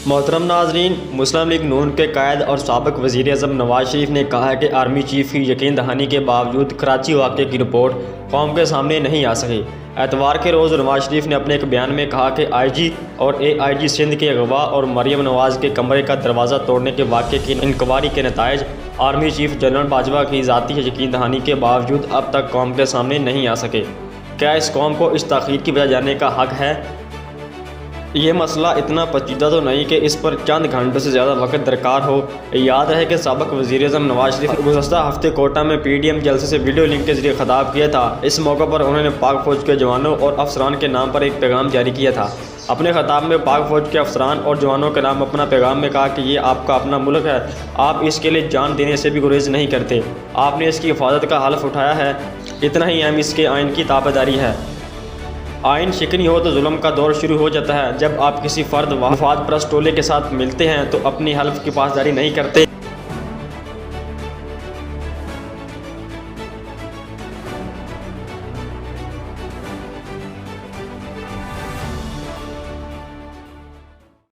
मोहतरम नाजरीन, मुस्लिम लीग नून के कायद और साबिक़ वज़ीर आज़म नवाज शरीफ ने कहा है कि आर्मी चीफ की यकीन दहानी के बावजूद कराची वाक़े की रिपोर्ट कौम के सामने नहीं आ सकी। एतवार के रोज़ नवाज शरीफ ने अपने एक बयान में कहा कि IG और AIG सिंध के अगवा और मरियम नवाज़ के कमरे का दरवाज़ा तोड़ने के वाक़े की इंक्वायरी के नताइज आर्मी चीफ जनरल बाजवा की ज़ाती यकीन दहानी के बावजूद अब तक कौम के सामने नहीं आ सके। क्या इस कौम को इस ताख़ीर की वजह जानने का हक़ है? ये मसला इतना पेचीदा तो नहीं कि इस पर चंद घंटों से ज़्यादा वक्त दरकार हो। याद है कि साबिक़ वज़ीर आज़म नवाज शरीफ गुज़श्ता हफ्ते कोटा में PDM जलसे से वीडियो लिंक के ज़रिए खिताब किया था। इस मौके पर उन्होंने पाक फ़ौज के जवानों और अफसरान के नाम पर एक पैगाम जारी किया था। अपने खिताब में पाक फ़ौज के अफसरान और जवानों के नाम अपना पैगाम में कहा कि ये आपका अपना मुल्क है, आप इसके लिए जान देने से भी गुरेज नहीं करते, आपने इसकी हिफाजत का हल्फ उठाया है, इतना ही अहम इसके आइन की ताबेदारी है। आइन शिकनी हो तो जुल्म का दौर शुरू हो जाता है। जब आप किसी फ़र्द वफाद परस्त टोले के साथ मिलते हैं तो अपनी हल्फ की पासदारी नहीं करते।